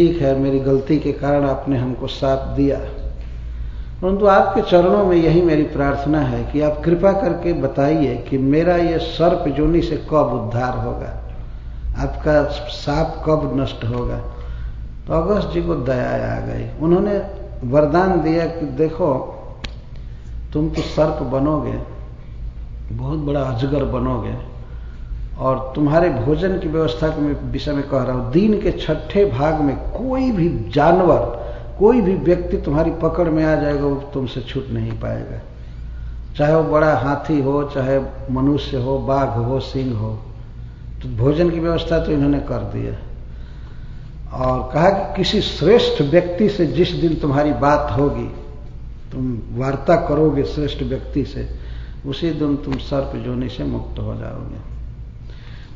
ठीक है, मेरी गलती के कारण आपने हमको साथ दिया, परंतु आपके चरणों में यही मेरी प्रार्थना है कि आप कृपा करके बताइए कि मेरा ये सर्प योनि से कब उद्धार होगा, आपका साप कब नष्ट होगा। तो अगस्त जी को दया आ गई। उन्होंने वरदान दिया कि देखो, तुम तो सर्प बनोगे, बहुत बड़ा अजगर बनोगे, और तुम्हारे भोजन की व्यवस्था के विषय में कह रहा हूं, दिन के 6ठे भाग में कोई भी जानवर, कोई भी व्यक्ति तुम्हारी पकड़ में आ जाएगा, वो तुमसे छूट नहीं पाएगा, चाहे वो बड़ा हाथी हो, चाहे मनुष्य हो, बाघ हो, सिंह हो। तो भोजन की व्यवस्था तो इन्होंने कर दी है, और कहा कि किसी श्रेष्ठ व्यक्ति से जिस दिन तुम्हारी बात होगी, तुम वार्ता करोगे श्रेष्ठ व्यक्ति से, उसी दिन तुम सर्प योनि से मुक्त हो जाओगे,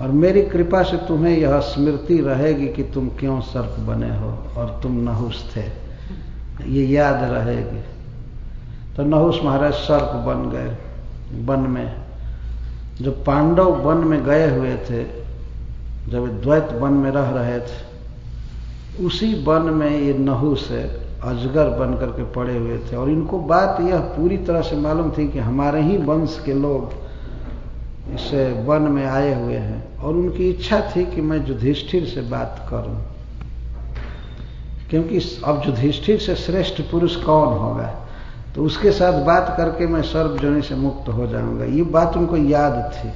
और मेरी कृपा से तुम्हें यह स्मृति रहेगी कि तुम क्यों सर्प बने हो और तुम नहुस थे, ये याद रहेगी। तो नहुस महाराज सर्प बन गए वन में। जब पांडव वन में गए हुए थे, जब द्वैत वन में रह रहे थे, उसी वन में ये नहुस अजगर बन करके पड़े हुए थे, और इनको बात यह पूरी तरह से मालूम थी कि हमारे ही वंश के लोग इस वन में आए हुए हैं, और उनकी इच्छा थी कि मैं युधिष्ठिर से बात करूं, क्योंकि अब युधिष्ठिर से श्रेष्ठ पुरुष कौन होगा, तो उसके साथ बात करके मैं सर्प योनि से मुक्त हो जाऊंगा। ये बात उनको याद थी।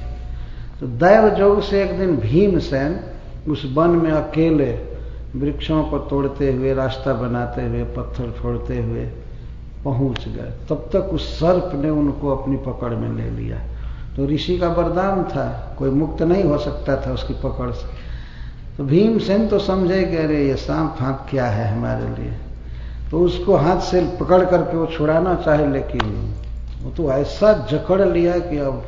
तो दैव योग से एक दिन भीमसेन उस वन में अकेले वृक्षों को तोड़ते हुए, रास्ता बनाते हुए, पत्थर फोड़ते हुए पहुंच गए। तब तक उस सर्प ने उनको अपनी पकड़ में ले लिया। तो ऋषि का वरदान था, कोई मुक्त नहीं हो सकता था उसकी पकड़ से। तो भीमसेन तो समझे कि अरे ये सांप फांप क्या है हमारे लिए, तो उसको हाथ से पकड़ करके वो छुड़ाना चाहे, लेकिन वो तो ऐसा जकड़ लिया कि अब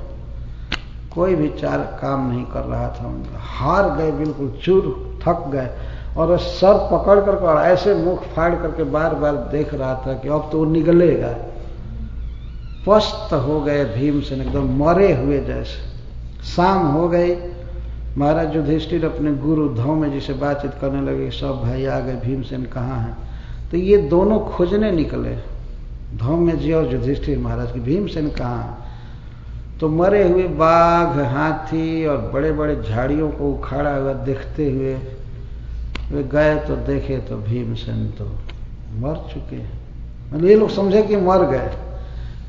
कोई भी चार काम नहीं कर रहा था उनका। हार गए, बिल्कुल चूर, थक गए, और सर पकड़ करके और ऐसे मुख फाड़ करके बार बार देख रहा था कि अब तो वो निगलेगा। पस्त हो गए भीमसेन, एकदम मरे हुए जैसे। शाम हो गई, महाराज युधिष्ठिर अपने गुरु धौम्य जी से बातचीत करने लगे, सब भाई आ गए, भीमसेन कहाँ हैं। तो ये दोनों खोजने निकले, धौम्य जी और युधिष्ठिर महाराज की, भीमसेन कहाँ हैं। तो मरे हुए बाघ, हाथी और बड़े बड़े झाड़ियों को उखाड़ा हुआ देखते हुए वे गए, तो देखे तो भीमसेन तो मर चुके हैं। मतलब ये लोग समझे कि मर गए,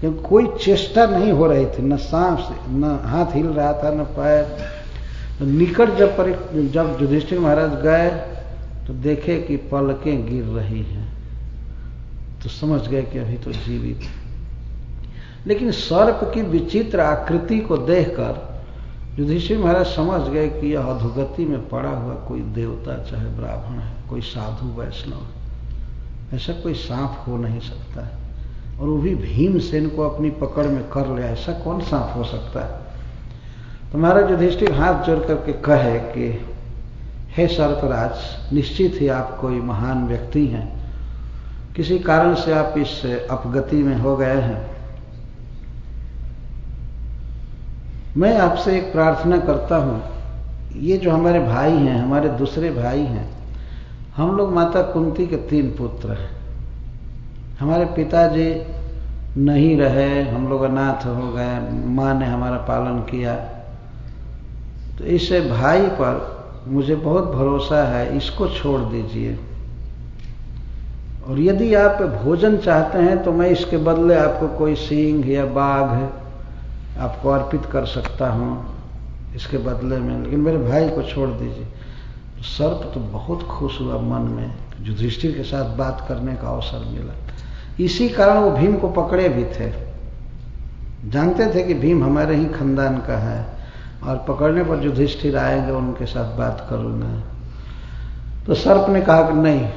क्योंकि कोई चेष्टा नहीं हो रही थी, न सांस से, न हाथ हिल रहा था, न पैर। तो निकट जब युधिष्ठिर महाराज गए तो देखे कि पलकें गिर रही हैं, तो समझ गए कि अभी तो जीवित। लेकिन सर्प की विचित्र आकृति को देखकर युधिष्ठिर महाराज समझ गए कि यह अधोगति में पड़ा हुआ कोई देवता, चाहे ब्राह्मण है, कोई साधु वैष्णव, ऐसा कोई सांप हो नहीं सकता है, और वो भी भीमसेन को अपनी पकड़ में कर लिया, ऐसा कौन सांप हो सकता है। तो महाराज युधिष्ठिर हाथ जोड़ करके कहे कि हे सर्पराज, निश्चित ही आप कोई महान व्यक्ति हैं, किसी कारण से आप इस अपगति में हो गए हैं। मैं आपसे एक प्रार्थना करता हूं, ये जो हमारे भाई हैं, हमारे दूसरे भाई हैं, हम लोग माता कुंती के 3 पुत्र हैं। हमारे पिताजी नहीं रहे, हम लोग अनाथ हो गए, माँ ने हमारा पालन किया। तो इस भाई पर मुझे बहुत भरोसा है, इसको छोड़ दीजिए, और यदि आप भोजन चाहते हैं तो मैं इसके बदले आपको कोई सिंह या बाघ आपको अर्पित कर सकता हूं इसके बदले में, लेकिन मेरे भाई को छोड़ दीजिए। तो सर्प तो बहुत खुश हुआ मन में, युधिष्ठिर के साथ बात करने का अवसर मिला। इसी कारण वो भीम को पकड़े भी थे, जानते थे कि भीम हमारे ही खानदान का है, और पकड़ने पर युधिष्ठिर आएंगे, उनके साथ बात करूंगा। तो सर्प ने कहा कि नहीं,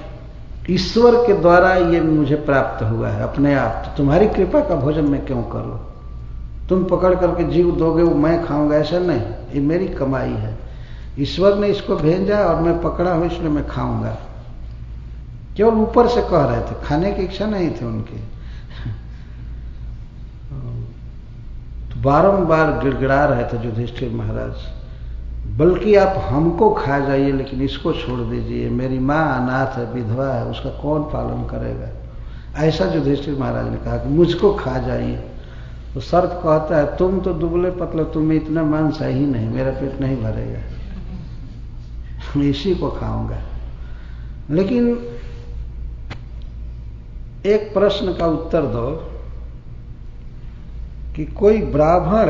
ईश्वर के द्वारा ये मुझे प्राप्त हुआ है अपने आप, तो तुम्हारी कृपा का भोजन मैं क्यों करूं, तुम पकड़ करके जीव दोगे वो मैं खाऊंगा, ऐसा नहीं, ये मेरी कमाई है, ईश्वर ने इसको भेजा और मैं पकड़ा हूं इसलिए मैं खाऊंगा। केवल ऊपर से कह रहे थे, खाने की इच्छा नहीं थी उनकी। तो बारंबार गिड़गिड़ा रहे थे युधिष्ठिर महाराज बल्कि आप हमको खा जाइए लेकिन इसको छोड़ दीजिए, मेरी माँ अनाथ है, विधवा है, उसका कौन पालन करेगा। ऐसा युधिष्ठिर महाराज ने कहा कि मुझको खा जाइए। तो सर्प कहता है तुम तो दुबले पतले, तुम्हें इतना मांस है ही नहीं, मेरा पेट नहीं भरेगा, मैं इसी को खाऊंगा। लेकिन एक प्रश्न का उत्तर दो कि कोई ब्राह्मण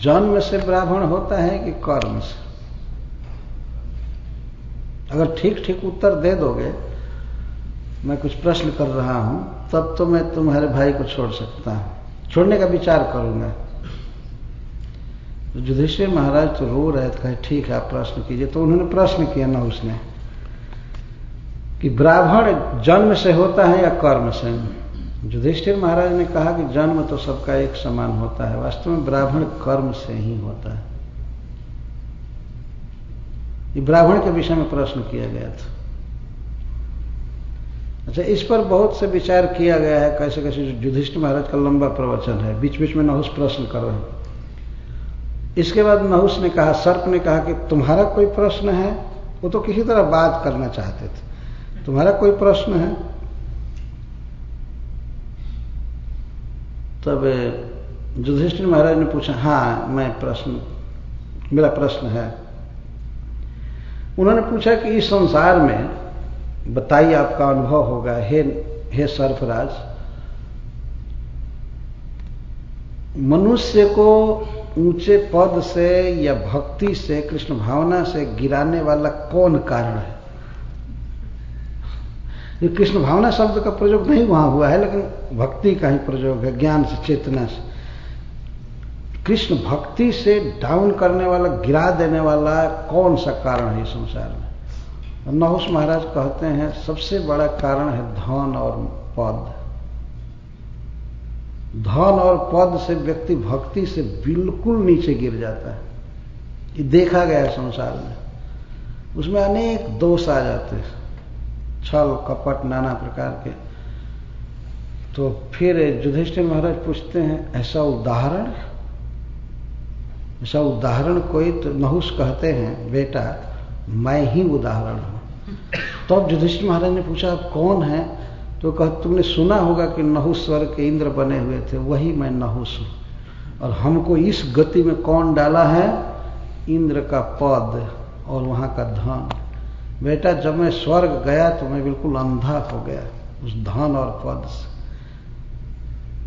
जन्म से ब्राह्मण होता है कि कर्म से? अगर ठीक ठीक उत्तर दे दोगे, मैं कुछ प्रश्न कर रहा हूं, तब तो मैं तुम्हारे भाई को छोड़ सकता हूं, छोड़ने का विचार करूंगा। तो युधिष्ठिर महाराज तो रो रहे थे, ठीक है आप प्रश्न कीजिए। तो उन्होंने प्रश्न किया ना उसने कि ब्राह्मण जन्म से होता है या कर्म से? युधिष्ठिर महाराज ने कहा कि जन्म तो सबका एक समान होता है, वास्तव में ब्राह्मण कर्म से ही होता है। ये ब्राह्मण के विषय में प्रश्न किया गया था। अच्छा, इस पर बहुत से विचार किया गया है, कैसे कैसे। युधिष्ठिर महाराज का लंबा प्रवचन है, बीच बीच में नहुस प्रश्न कर रहे हैं। इसके बाद नहुस ने कहा, सर्प ने कहा कि तुम्हारा कोई प्रश्न है? वो तो किसी तरह बात करना चाहते थे, तुम्हारा कोई प्रश्न है? तब युधिष्ठिर महाराज ने पूछा, हाँ मेरा प्रश्न है। उन्होंने पूछा कि इस संसार में बताइए, आपका अनुभव होगा, हे सर्पराज, मनुष्य को ऊंचे पद से या भक्ति से, कृष्ण भावना से गिराने वाला कौन कारण है? ये कृष्ण भावना शब्द का प्रयोग नहीं वहां हुआ है, लेकिन भक्ति का ही प्रयोग है, ज्ञान से, चेतना से। कृष्ण भक्ति से डाउन करने वाला, गिरा देने वाला कौन सा कारण है इस संसार में? नहुस महाराज कहते हैं सबसे बड़ा कारण है धन और पद। धन और पद से व्यक्ति भक्ति से बिल्कुल नीचे गिर जाता है। ये देखा गया है संसार में। उसमें अनेक दोष आ जाते हैं, छल कपट नाना प्रकार के। तो फिर युधिष्ठिर महाराज पूछते हैं, ऐसा उदाहरण कोई? तो नहुस कहते हैं, बेटा मैं ही उदाहरण हूं। तो युधिष्ठिर महाराज ने पूछा, आप कौन है? तो कहा, तुमने सुना होगा कि नहुस स्वर्ग के इंद्र बने हुए थे, वही मैं नहुस हूं। और हमको इस गति में कौन डाला है? इंद्र का पद और वहां का धन। बेटा जब मैं स्वर्ग गया तो मैं बिल्कुल अंधा हो गया उस धन और पद से।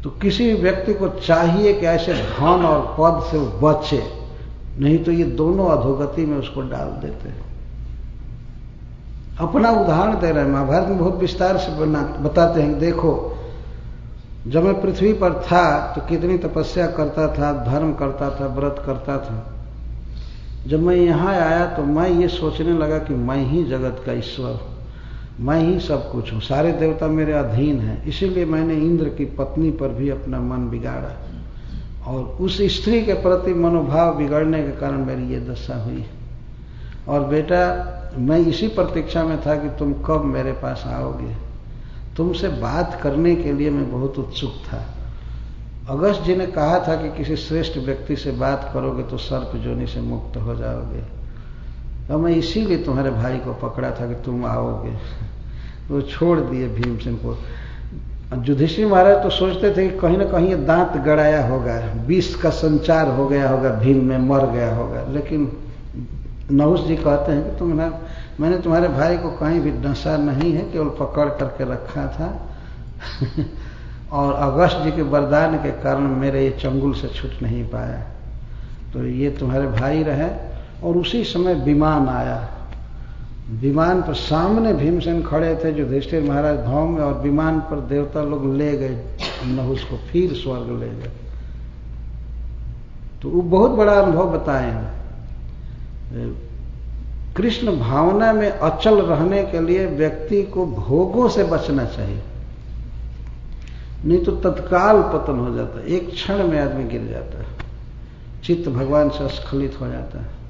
तो किसी व्यक्ति को चाहिए कि ऐसे धन और पद से वो बचे, नहीं तो ये दोनों अधोगति में उसको डाल देते हैं। अपना उदाहरण दे रहे हैं, महाभारत में बहुत विस्तार से बताते हैं। देखो, जब मैं पृथ्वी पर था तो कितनी तपस्या करता था, धर्म करता था, व्रत करता था। जब मैं यहाँ आया तो मैं ये सोचने लगा कि मैं ही जगत का ईश्वर हूँ, मैं ही सब कुछ हूँ, सारे देवता मेरे अधीन हैं। इसीलिए मैंने इंद्र की पत्नी पर भी अपना मन बिगाड़ा, और उस स्त्री के प्रति मनोभाव बिगड़ने के कारण मेरी ये दशा हुई। और बेटा मैं इसी प्रतीक्षा में था कि तुम कब मेरे पास आओगे। तुमसे बात करने के लिए मैं बहुत उत्सुक था। अगस्त जी ने कहा था कि किसी श्रेष्ठ व्यक्ति से बात करोगे तो सर्प योनि से मुक्त हो जाओगे। तो मैं इसीलिए तुम्हारे भाई को पकड़ा था कि तुम आओगे। वो छोड़ दिए भीमसेन को। युधिष्ठिर महाराज तो सोचते थे कि कहीं ना कहीं ये दांत गड़ाया होगा, विष का संचार हो गया होगा, भीम में मर गया होगा। लेकिन नहुस जी कहते हैं कि मैंने तुम्हारे भाई को कहीं भी डसा नहीं है, केवल पकड़ करके रखा था। और अगस्त जी के वरदान के कारण मेरे ये चंगुल से छूट नहीं पाया। तो ये तुम्हारे भाई रहे। और उसी समय विमान आया। विमान पर सामने भीमसेन खड़े थे, युधिष्ठिर महाराज धाम में, और विमान पर देवता लोग ले गए नहुस को, फिर स्वर्ग ले गए। तो वो बहुत बड़ा अनुभव बताए हैं। कृष्ण भावना में अचल रहने के लिए व्यक्ति को भोगों से बचना चाहिए, नहीं तो तत्काल पतन हो जाता है, एक क्षण में आदमी गिर जाता है, चित्त भगवान से स्खलित हो जाता है।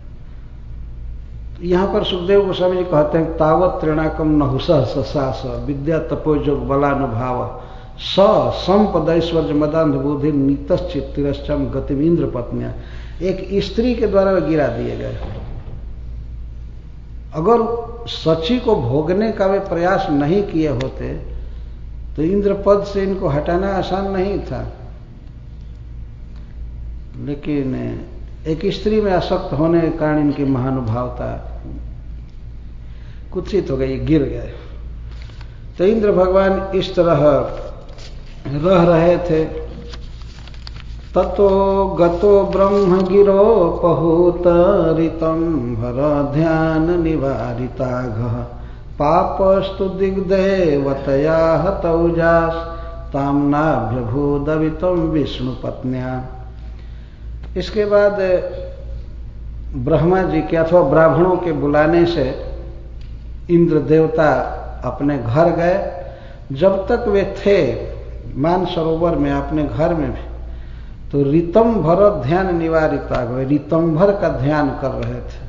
तो यहां पर सुखदेव गोस्वामी जी कहते हैं, तावत त्रिणाकम नहुसः ससास विद्या तपोजोग बलानुभाव स संपदैश्वर्य मदान्ध बुद्धि नीतश्चित तिरश्चम गतिम इंद्र पत्न्या। एक स्त्री के द्वारा गिरा दिए गए। अगर सची को भोगने का वे प्रयास नहीं किए होते तो इंद्र पद से इनको हटाना आसान नहीं था, लेकिन एक स्त्री में आसक्त होने के कारण इनकी महानुभावता कुत्सित हो गई, गिर गए। तो इंद्र भगवान इस तरह रह रहे थे। ततो गतो ब्रह्म गिरो पहूत ऋतं भर ध्यान निवारिताघ पापस्तु दिग्देवतया हतौजास ताम्नाभ्यभूदवितं विष्णु पत्न्या। इसके बाद ब्रह्मा जी के अथवा ब्राह्मणों के बुलाने से इंद्र देवता अपने घर गए। जब तक वे थे मानसरोवर में अपने घर में भी, तो ऋतम भर ध्यान निवारिता गए, ऋतंभर का ध्यान कर रहे थे।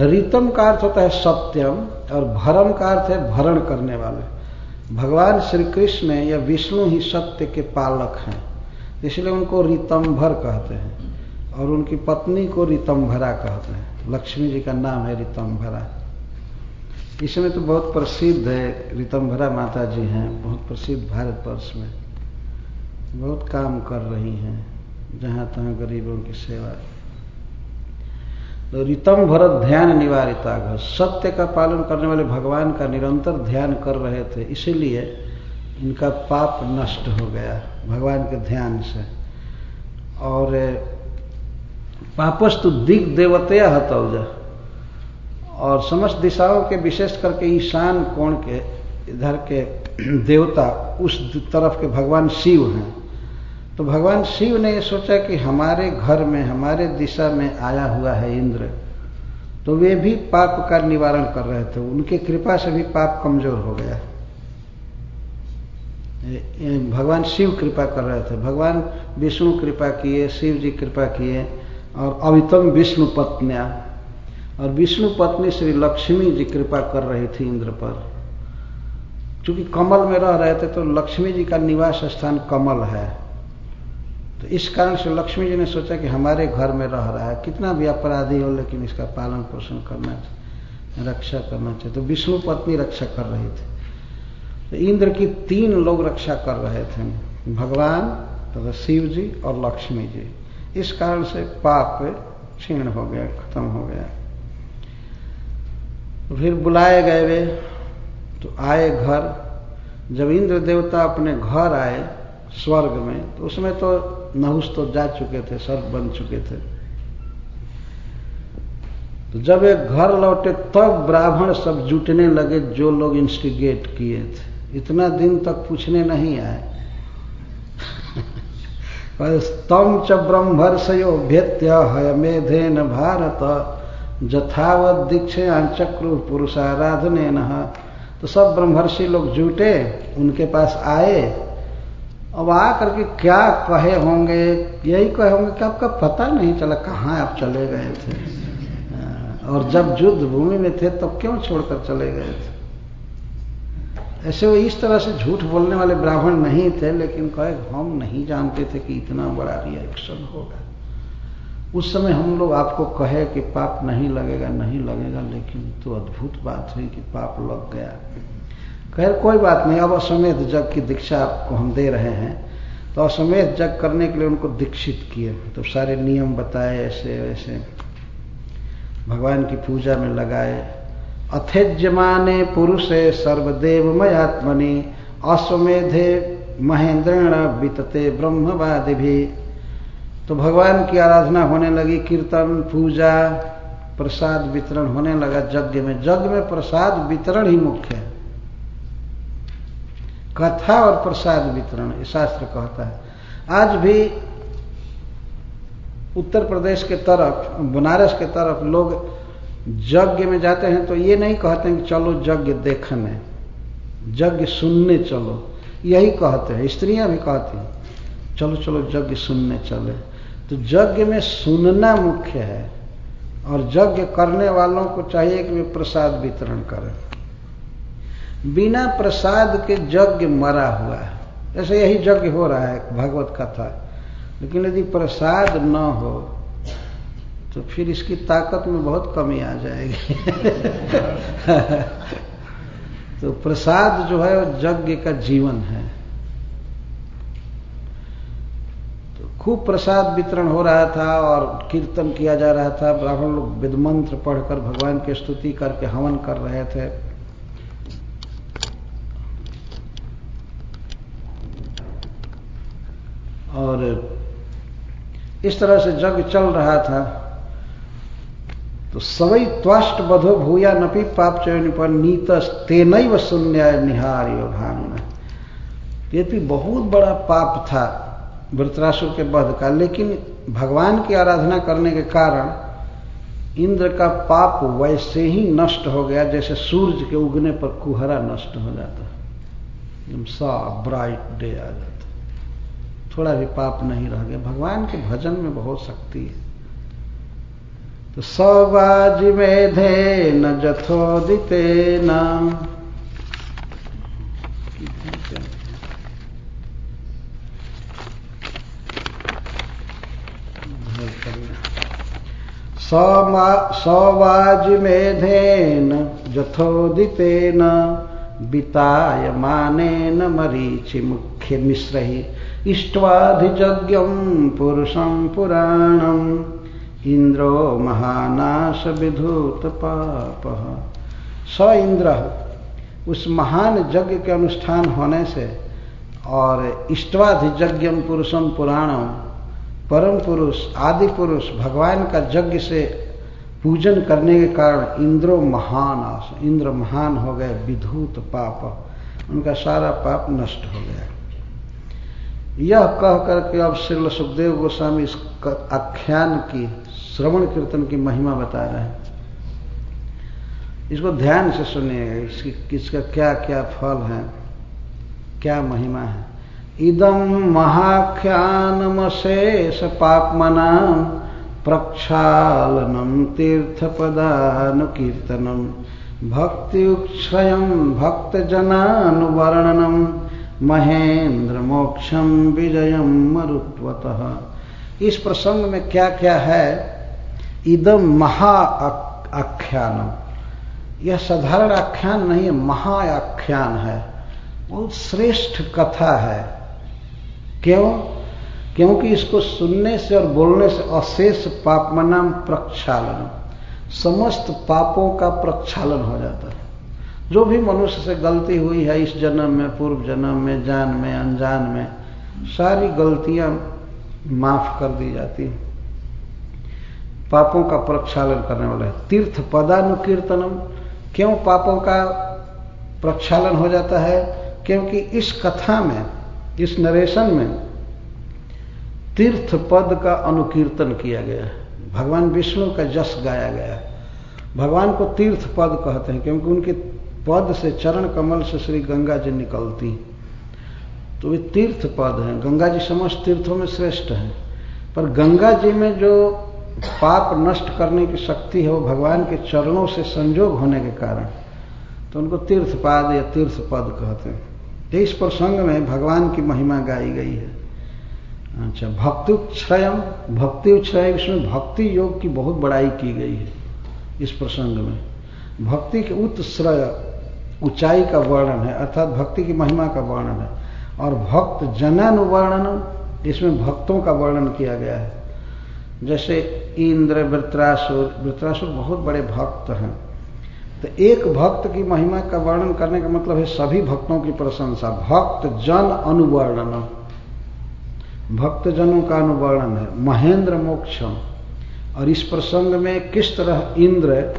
ऋतम का अर्थ होता है सत्यम और भरम का अर्थ है भरण करने वाले। भगवान श्री कृष्ण या विष्णु ही सत्य के पालक हैं, इसलिए उनको ऋतंभर कहते हैं, और उनकी पत्नी को ऋतंभरा कहते हैं। लक्ष्मी जी का नाम है ऋतंभरा। इसमें तो बहुत प्रसिद्ध है, ऋतंभरा माता जी हैं, बहुत प्रसिद्ध भारतवर्ष में, बहुत काम कर रही हैं जहां तहां गरीबों की सेवा। तो ऋतंभर ध्यान निवारिता, सत्य का पालन करने वाले भगवान का निरंतर ध्यान कर रहे थे, इसीलिए इनका पाप नष्ट हो गया भगवान के ध्यान से। और पापस्तु दिग देवतया हतौजा, और समस्त दिशाओं के विशेष करके ईशान कोण के इधर के देवता उस तरफ के भगवान शिव हैं। तो भगवान शिव ने ये सोचा कि हमारे घर में, हमारे दिशा में आया हुआ है इंद्र, तो वे भी पाप का निवारण कर रहे थे, उनकी कृपा से भी पाप कमजोर हो गया। भगवान शिव कृपा कर रहे थे, भगवान विष्णु कृपा किए, शिव जी कृपा किए, और अवितम विष्णु पत्न्या, और विष्णु पत्नी श्री लक्ष्मी जी कृपा कर रही थी इंद्र पर। चूंकि कमल में रह रहे थे तो लक्ष्मी जी का निवास स्थान कमल है, तो इस कारण से लक्ष्मी जी ने सोचा कि हमारे घर में रह रहा है, कितना भी अपराधी हो लेकिन इसका पालन पोषण करना चाहिए, रक्षा करना चाहिए। तो विष्णु पत्नी रक्षा कर रही थी, तो इंद्र की 3 लोग रक्षा कर रहे थे, भगवान तथा शिव जी और लक्ष्मी जी। इस कारण से पाप क्षीण हो गया, खत्म हो गया। फिर बुलाए गए वे, तो आए घर। जब इंद्र देवता अपने घर आए स्वर्ग में, तो उसमें तो नहुस तो जा चुके थे, सर्प बन चुके थे। तो जब एक घर लौटे तब ब्राह्मण सब जुटने लगे, जो लोग इंस्टिगेट किए थे। इतना दिन तक पूछने नहीं आए। तम च ब्रह्मर्षयो भेत्य हयमेधेन भारत जथावत दीक्षया चक्रु पुरुषाराधने नः। तो सब ब्रह्मर्षि लोग जुटे, उनके पास आए। अब आकर के क्या कहे होंगे, यही कहे होंगे कि आपका पता नहीं चला कहाँ आप चले गए थे, और जब युद्ध भूमि में थे तब क्यों छोड़कर चले गए थे। ऐसे वो इस तरह से झूठ बोलने वाले ब्राह्मण नहीं थे, लेकिन कहे हम नहीं जानते थे कि इतना बड़ा रिएक्शन होगा। उस समय हम लोग आपको कहे कि पाप नहीं लगेगा, नहीं लगेगा, लेकिन तो अद्भुत बात हुई कि पाप लग गया। खैर कोई बात नहीं, अब अश्वमेध यज्ञ की दीक्षा आपको हम दे रहे हैं। तो अश्वमेध यज्ञ करने के लिए उनको दीक्षित किए, तो सारे नियम बताए, ऐसे वैसे भगवान की पूजा में लगाए। अथेज्यमाने पुरुषे सर्वदेवमयात्मनि अश्वमेधे महेंद्रेण वितते ब्रह्मवादि भी। तो भगवान की आराधना होने लगी, कीर्तन, पूजा, प्रसाद वितरण होने लगा यज्ञ में। यज्ञ में प्रसाद वितरण ही मुख्य है, कथा और प्रसाद वितरण, ये शास्त्र कहता है। आज भी उत्तर प्रदेश के तरफ, बनारस के तरफ लोग यज्ञ में जाते हैं तो ये नहीं कहते हैं कि चलो यज्ञ देखने, यज्ञ सुनने चलो, यही कहते हैं। स्त्रियां भी कहती हैं चलो चलो यज्ञ सुनने चले। तो यज्ञ में सुनना मुख्य है, और यज्ञ करने वालों को चाहिए कि वे प्रसाद वितरण करें। बिना प्रसाद के यज्ञ मरा हुआ है। जैसे यही यज्ञ हो रहा है, भगवत कथा, लेकिन यदि प्रसाद न हो तो फिर इसकी ताकत में बहुत कमी आ जाएगी। तो प्रसाद जो है वो यज्ञ का जीवन है। तो खूब प्रसाद वितरण हो रहा था और कीर्तन किया जा रहा था। ब्राह्मण लोग वेद मंत्र पढ़कर भगवान की स्तुति करके हवन कर रहे थे। और इस तरह से यज्ञ चल रहा था। तो सवै त्वाष्ट बधो भूया नपि पाप चयन पर नीतस तेनैव शून्याय निहार्यो भानुना। ये भी बहुत बड़ा पाप था वृत्रासुर के वध का, लेकिन भगवान की आराधना करने के कारण इंद्र का पाप वैसे ही नष्ट हो गया जैसे सूरज के उगने पर कुहरा नष्ट हो जाता, एकदम साफ ब्राइट डे आ जाता, थोड़ा भी पाप नहीं रह गया। भगवान के भजन में बहुत शक्ति है। तो सवाजि मेधे न जथोदिते न सवाजि मेधेन जथोदितेन वितायमानेन मरीचि मुख्य मिश्रहि इष्ट्वाधिजज्ञं पुरुषं पुराणम् इंद्रो महानाश विधूत पापः। स इंद्र, उस महान यज्ञ के अनुष्ठान होने से और इष्ट्वाधिजज्ञं पुरुषं पुराणम, परम पुरुष आदि पुरुष भगवान का यज्ञ से पूजन करने के कारण इंद्रो महानाश, इंद्र महान हो गए, विधूत पाप, उनका सारा पाप नष्ट हो गया। यह कह करके अब श्रील सुखदेव गोस्वामी इस आख्यान की श्रवण कीर्तन की महिमा बता रहे हैं। इसको ध्यान से सुनिएगा, इसका क्या क्या फल है, क्या महिमा है। इदं महाख्यानमशेष पाप्मनां प्रक्षालनं तीर्थपदानुकीर्तनं भक्तिक्षयं भक्तजनानुवर्णनं महेंद्र मोक्षम विजयम मरुत्वतः। इस प्रसंग में क्या क्या है। इदम महा आख्यानम, यह साधारण आख्यान नहीं है, महाआख्यान है, बहुत श्रेष्ठ कथा है। क्यों? क्योंकि इसको सुनने से और बोलने से अशेष पापमनाम प्रक्षालन, समस्त पापों का प्रक्षालन हो जाता है। जो भी मनुष्य से गलती हुई है इस जन्म में, पूर्व जन्म में, जान में अनजान में, सारी गलतियां माफ कर दी जाती हैं। पापों का प्रक्षालन करने वाला है। तीर्थ पदानुकीर्तनम, क्यों पापों का प्रक्षालन हो जाता है? क्योंकि इस कथा में, इस नरेशन में तीर्थ पद का अनुकीर्तन किया गया है। भगवान विष्णु का यश गाया गया है। भगवान को तीर्थ पद कहते हैं क्योंकि उनके पद से, चरण कमल से श्री गंगा जी निकलती, तो वे तीर्थ पद हैं। गंगा जी समस्त तीर्थों में श्रेष्ठ हैं, पर गंगा जी में जो पाप नष्ट करने की शक्ति है वो भगवान के चरणों से संजोग होने के कारण, तो उनको तीर्थपाद या तीर्थ पद कहते हैं। इस प्रसंग में भगवान की महिमा गाई गई है। अच्छा, भक्ति क्षयम, भक्ति क्षय, इसमें भक्ति योग की बहुत बड़ाई की गई है। इस प्रसंग में भक्ति के उत्श्रय, ऊंचाई का वर्णन है, अर्थात भक्ति की महिमा का वर्णन है। और भक्त जनानुवर्णन, इसमें भक्तों का वर्णन किया गया है। जैसे इंद्र, वृत्रासुर बहुत बड़े भक्त हैं। तो एक भक्त की महिमा का वर्णन करने का मतलब है सभी भक्तों की प्रशंसा। भक्त जन अनुवर्णन, भक्तजनों का अनुवर्णन है। महेंद्र मोक्षम, और इस प्रसंग में किस तरह इंद्र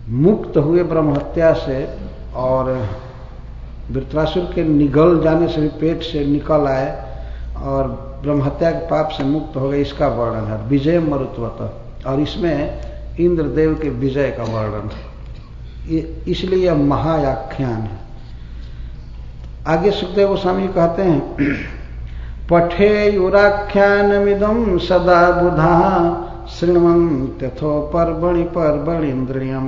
मुक्त हुए ब्रह्महत्या से और वृत्रासुर के निगल जाने से भी पेट से निकल आए और ब्रह्महत्या के पाप से मुक्त हो गए, इसका वर्णन है। विजय मरुत्वतः, और इसमें इंद्रदेव के विजय का वर्णन है, इसलिए यह महाआख्यान है। आगे सुखदेव गोस्वामी कहते हैं, पठेयुराख्यानमिदं सदा बुधा शृण्वन्त्यथो पर्वणि पर्वणीन्द्रियं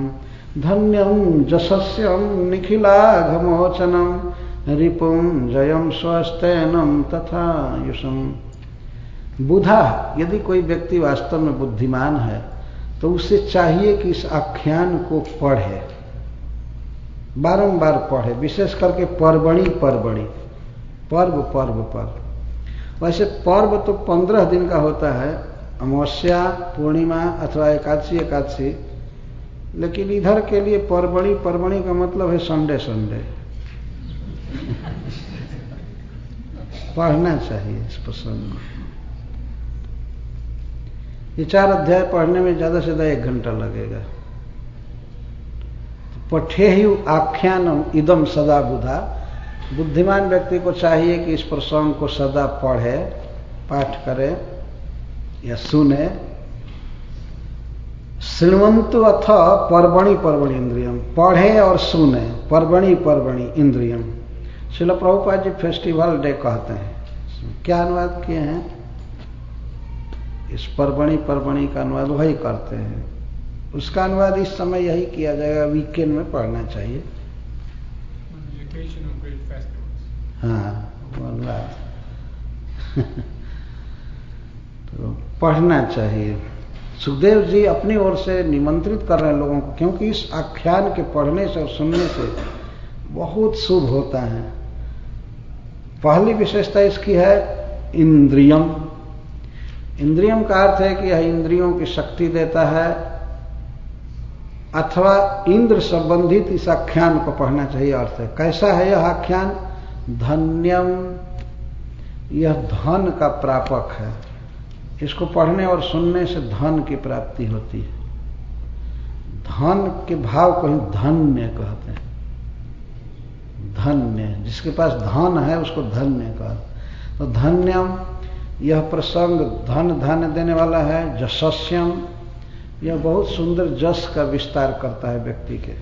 धन्यं जशस्यं निखिलाघमोचनं रिपुं जयं स्वस्तेनं तथा युषम्। बुधा, यदि कोई व्यक्ति वास्तव में बुद्धिमान है तो उसे चाहिए कि इस आख्यान को पढ़े, बारंबार पढ़े, विशेष करके पर्वणि पर्वणि, पर्व पर्व पर्व। वैसे पर्व तो 15 दिन का होता है, अमावस्या, पूर्णिमा अथवा एकादशी एकादशी, लेकिन इधर के लिए पर्वणि पर्वणि का मतलब है संडे संडे। पढ़ना चाहिए इस प्रसंग को। ये 4 अध्याय पढ़ने में ज्यादा से ज्यादा 1 घंटा लगेगा। पठेयु आख्यानम इदम सदा बुधा, बुद्धिमान व्यक्ति को चाहिए कि इस प्रसंग को सदा पढ़े, पाठ करे या सुने। शृण्वन्तु अथ पर्वणि पर्वणि इंद्रियम, पढ़े और सुने, पर्वणि पर्वणि इंद्रियम। श्रील प्रभुपाद जी फेस्टिवल डे कहते हैं, क्या अनुवाद किए हैं? इस पर्वणि पर्वणि का अनुवाद वही करते हैं। उसका अनुवाद इस समय यही किया जाएगा, वीकेंड में पढ़ना चाहिए। हाँ, वो अनुवाद तो पढ़ना चाहिए। सुखदेव जी अपनी ओर से निमंत्रित कर रहे हैं लोगों को, क्योंकि इस आख्यान के पढ़ने से और सुनने से बहुत शुभ होता है। पहली विशेषता इसकी है इंद्रियम। इंद्रियम का अर्थ है कि यह इंद्रियों की शक्ति देता है, अथवा इंद्र संबंधित इस आख्यान को पढ़ना चाहिए। अर्थ है कैसा है यह आख्यान? धन्यम, यह धन का प्रापक है। इसको पढ़ने और सुनने से धन की प्राप्ति होती है। धन के भाव को ही धन्य कहते हैं। धन्य, जिसके पास धन है उसको धन्य कहते। तो धन्यम, यह प्रसंग धन धान्य देने वाला है। जशस्यम, यह बहुत सुंदर जस का विस्तार करता है व्यक्ति के।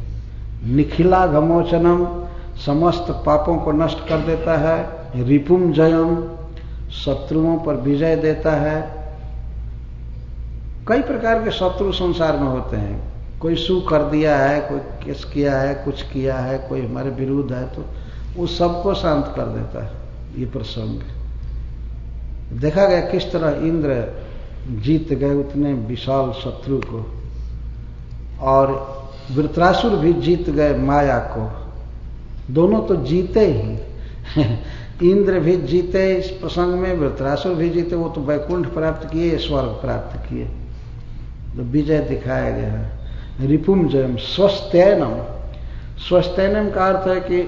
निखिला घमोचनम, समस्त पापों को नष्ट कर देता है। रिपुम जयम, शत्रुओं पर विजय देता है। कई प्रकार के शत्रु संसार में होते हैं। कोई सू कर दिया है, कोई केस किया है, कुछ किया है, कोई हमारे विरुद्ध है, तो वो सबको शांत कर देता है ये प्रसंग। देखा गया किस तरह इंद्र जीत गए उतने विशाल शत्रु को, और वृत्रासुर भी जीत गए माया को। दोनों तो जीते ही इंद्र भी जीते इस प्रसंग में, वृत्रासुर भी जीते। वो तो वैकुंठ प्राप्त किए, स्वर्ग प्राप्त किए, तो विजय दिखाया गया है। रिपुम जयम स्वस्थैनम, स्वस्थैनम का अर्थ है कि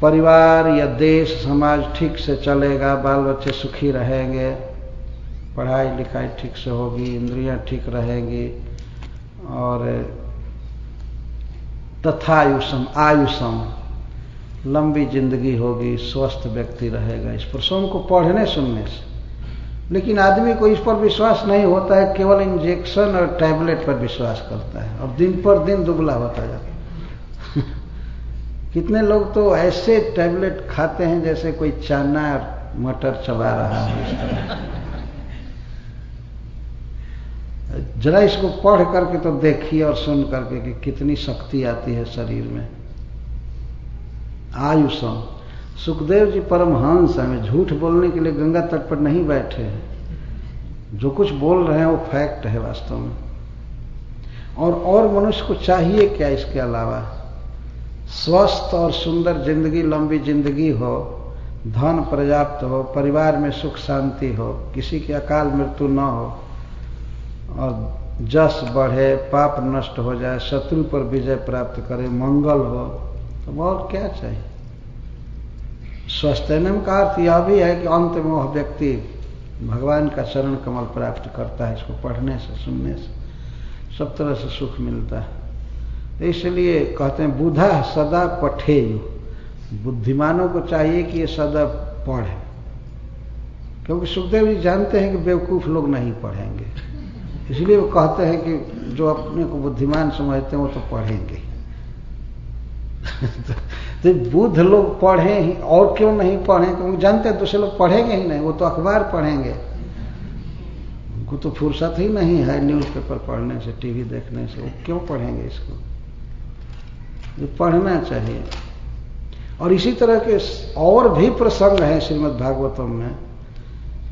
परिवार या देश समाज ठीक से चलेगा, बाल बच्चे सुखी रहेंगे, पढ़ाई लिखाई ठीक से होगी, इंद्रियां ठीक रहेंगी, और तथायुषम, आयुषम, लंबी जिंदगी होगी, स्वस्थ व्यक्ति रहेगा इस प्रसंग को पढ़ने सुनने से। लेकिन आदमी को इस पर विश्वास नहीं होता है, केवल इंजेक्शन और टैबलेट पर विश्वास करता है, और दिन पर दिन दुबला होता जाता है। कितने लोग तो ऐसे टैबलेट खाते हैं जैसे कोई चना और मटर चबा रहा है। जरा इसको पढ़ करके तो देखिए और सुन करके कि कितनी शक्ति आती है शरीर में। आयुषम, सुखदेव जी परमहंस हैं, झूठ बोलने के लिए गंगा तट पर नहीं बैठे हैं। जो कुछ बोल रहे हैं वो फैक्ट है वास्तव में। और मनुष्य को चाहिए क्या इसके अलावा? स्वस्थ और सुंदर जिंदगी, लंबी जिंदगी हो, धन पर्याप्त हो, परिवार में सुख शांति हो, किसी की अकाल मृत्यु न हो, और जस बढ़े, पाप नष्ट हो जाए, शत्रु पर विजय प्राप्त करे, मंगल हो, तो और क्या चाहिए? स्वस्थैनम का अर्थ यह भी है कि अंत में वह व्यक्ति भगवान का चरण कमल प्राप्त करता है। इसको पढ़ने से सुनने से सब तरह से सुख मिलता है। इसलिए कहते हैं बुधा सदा पठेयु, बुद्धिमानों को चाहिए कि ये सदा पढ़े, क्योंकि सुखदेव जी जानते हैं कि बेवकूफ लोग नहीं पढ़ेंगे। इसलिए वो कहते हैं कि जो अपने को बुद्धिमान समझते हैं वो तो पढ़ेंगे। तो बुद्ध लोग पढ़े ही, और क्यों नहीं पढ़े? क्योंकि जानते हैं दूसरे लोग पढ़ेंगे ही नहीं, वो तो अखबार पढ़ेंगे। उनको तो फुर्सत ही नहीं है न्यूज़पेपर पढ़ने से, टीवी देखने से, वो क्यों पढ़ेंगे इसको? ये पढ़ना चाहिए। और इसी तरह के और भी प्रसंग हैं श्रीमद् भागवतम में,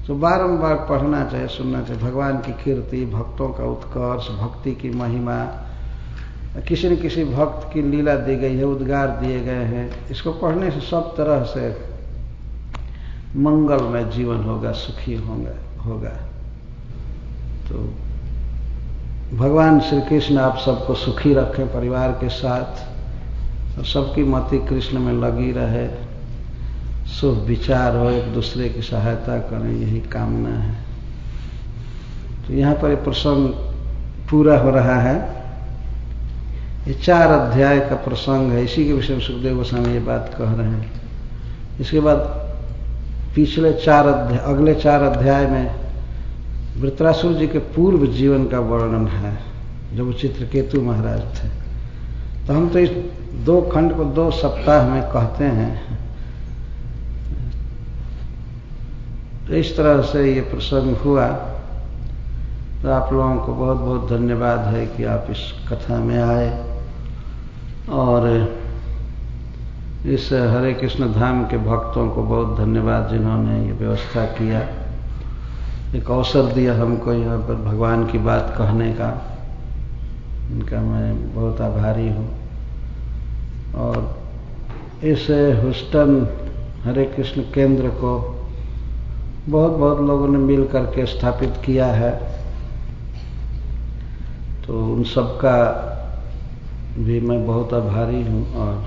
तो बारंबार पढ़ना चाहिए, सुनना चाहिए। भगवान की कीर्ति, भक्तों का उत्कर्ष, भक्ति की महिमा, किसी न किसी भक्त की लीला दी गई है, उद्गार दिए गए हैं। इसको पढ़ने से सब तरह से मंगलमय जीवन होगा, सुखी होगा। तो भगवान श्री कृष्ण आप सबको सुखी रखें परिवार के साथ, और सबकी मति कृष्ण में लगी रहे, शुभ विचार हो, एक दूसरे की सहायता करें, यही कामना है। तो यहाँ पर ये प्रसंग पूरा हो रहा है। ये 4 अध्याय का प्रसंग है, इसी के विषय में सुखदेव गोस्वामी ये बात कह रहे हैं। इसके बाद पिछले अगले 4 अध्याय में वृत्रासुर जी के पूर्व जीवन का वर्णन है, जब वो चित्रकेतु महाराज थे। तो हम तो इस 2 खंड को 2 सप्ताह में कहते हैं। तो इस तरह से ये प्रसंग हुआ। तो आप लोगों को बहुत बहुत धन्यवाद है कि आप इस कथा में आए, और इस हरे कृष्ण धाम के भक्तों को बहुत धन्यवाद जिन्होंने ये व्यवस्था किया, एक अवसर दिया हमको यहाँ पर भगवान की बात कहने का। इनका मैं बहुत आभारी हूँ। और इस ह्यूस्टन हरे कृष्ण केंद्र को बहुत बहुत लोगों ने मिल करके स्थापित किया है, तो उन सब का भी मैं बहुत आभारी हूँ। और